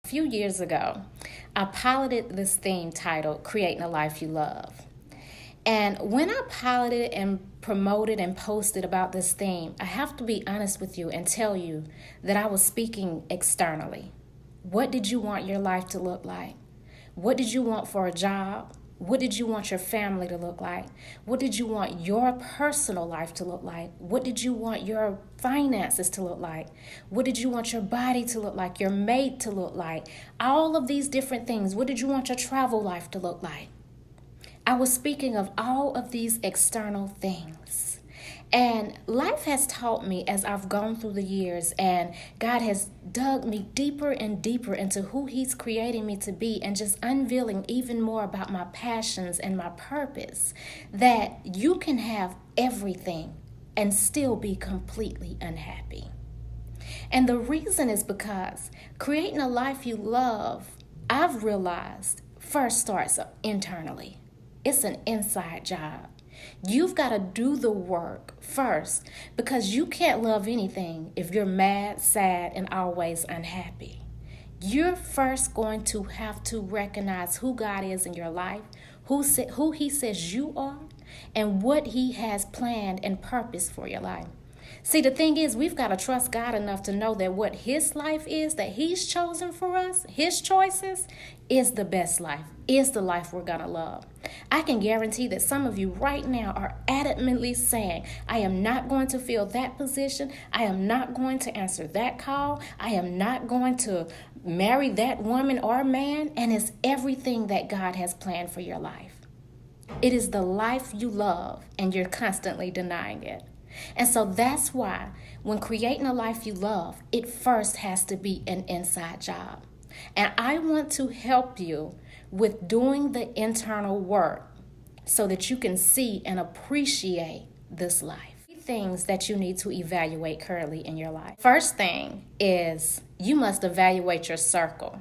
A few years ago, I piloted this theme titled Creating a Life You Love. And when I piloted and promoted and posted about this theme, I have to be honest with you and tell you that I was speaking externally. What did you want your life to look like? What did you want for a job? What did you want your family to look like? What did you want your personal life to look like? What did you want your finances to look like? What did you want your body to look like? Your mate to look like? All of these different things. What did you want your travel life to look like? I was speaking of all of these external things. And life has taught me as I've gone through the years, and God has dug me deeper and deeper into who He's creating me to be, and just unveiling even more about my passions and my purpose, that you can have everything and still be completely unhappy. And the reason is because creating a life you love, I've realized, first starts internally. It's an inside job. You've got to do the work first, because you can't love anything if you're mad, sad, and always unhappy. You're first going to have to recognize who God is in your life, who He says you are, and what He has planned and purpose for your life. See, the thing is, we've got to trust God enough to know that what His life is, that He's chosen for us, His choices, is the best life, is the life we're going to love. I can guarantee that some of you right now are adamantly saying, I am not going to fill that position. I am not going to answer that call. I am not going to marry that woman or man. And it's everything that God has planned for your life. It is the life you love, and you're constantly denying it. And so that's why when creating a life you love, it first has to be an inside job. And I want to help you with doing the internal work so that you can see and appreciate this life. Things that you need to evaluate currently in your life. First thing is you must evaluate your circle.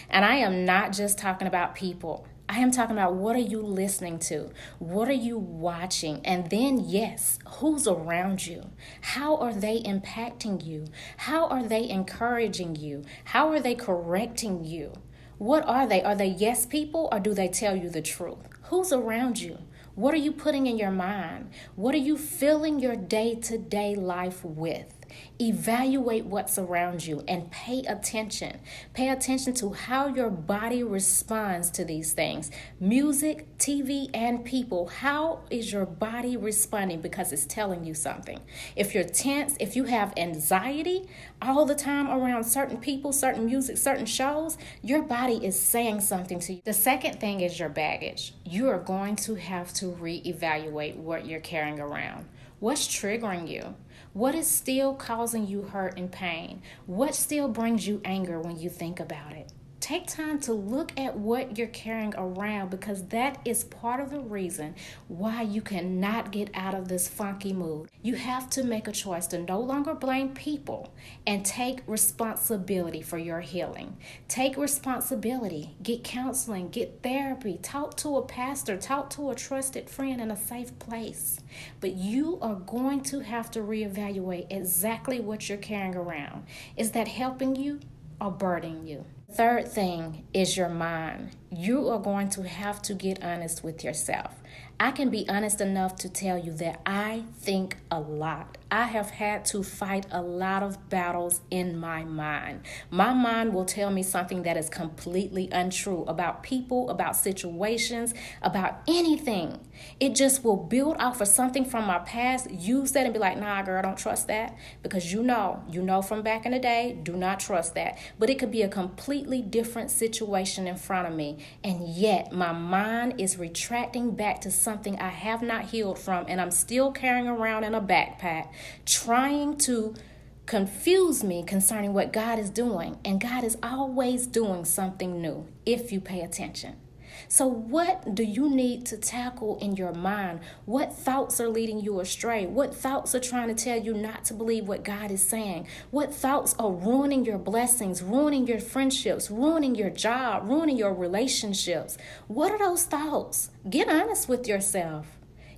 And I am not just talking about people. I am talking about, what are you listening to? What are you watching? And then, yes, who's around you? How are they impacting you? How are they encouraging you? How are they correcting you? What are they? Are they yes people, or do they tell you the truth? Who's around you? What are you putting in your mind? What are you filling your day-to-day life with? Evaluate what's around you and pay attention. Pay attention to how your body responds to these things. Music, TV, and people. How is your body responding? Because it's telling you something. If you're tense, if you have anxiety all the time around certain people, certain music, certain shows, your body is saying something to you. The second thing is your baggage. You are going to have to reevaluate what you're carrying around. What's triggering you? What is still causing you hurt and pain? What still brings you anger when you think about it? Take time to look at what you're carrying around, because that is part of the reason why you cannot get out of this funky mood. You have to make a choice to no longer blame people and take responsibility for your healing. Take responsibility. Get counseling, get therapy, talk to a pastor, talk to a trusted friend in a safe place. But you are going to have to reevaluate exactly what you're carrying around. Is that helping you or burdening you? Third thing is your mind. You are going to have to get honest with yourself. I can be honest enough to tell you that I think a lot. I have had to fight a lot of battles in my mind. My mind will tell me something that is completely untrue about people, about situations, about anything. It just will build off of something from my past, use that and be like, nah, girl, don't trust that. Because you know from back in the day, do not trust that. But it could be a completely different situation in front of me. And yet my mind is retracting back to something I have not healed from, and I'm still carrying around in a backpack, trying to confuse me concerning what God is doing. And God is always doing something new if you pay attention. So what do you need to tackle in your mind? What thoughts are leading you astray? What thoughts are trying to tell you not to believe what God is saying? What thoughts are ruining your blessings, ruining your friendships, ruining your job, ruining your relationships? What are those thoughts? Get honest with yourself.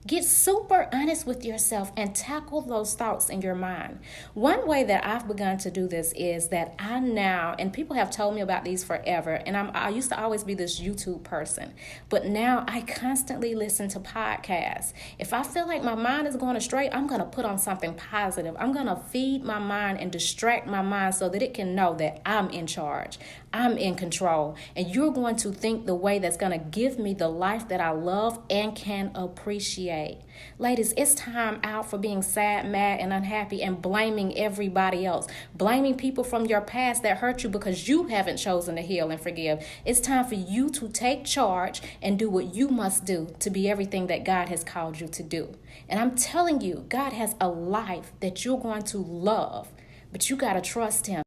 Get super honest with yourself and tackle those thoughts in your mind. One way that I've begun to do this is that I now, and people have told me about these forever, and I used to always be this YouTube person, but now I constantly listen to podcasts. If I feel like my mind is going astray, I'm going to put on something positive. I'm going to feed my mind and distract my mind so that it can know that I'm in charge. I'm in control, and you're going to think the way that's going to give me the life that I love and can appreciate. Ladies, it's time out for being sad, mad, and unhappy and blaming everybody else, blaming people from your past that hurt you because you haven't chosen to heal and forgive. It's time for you to take charge and do what you must do to be everything that God has called you to do. And I'm telling you, God has a life that you're going to love, but you got to trust him.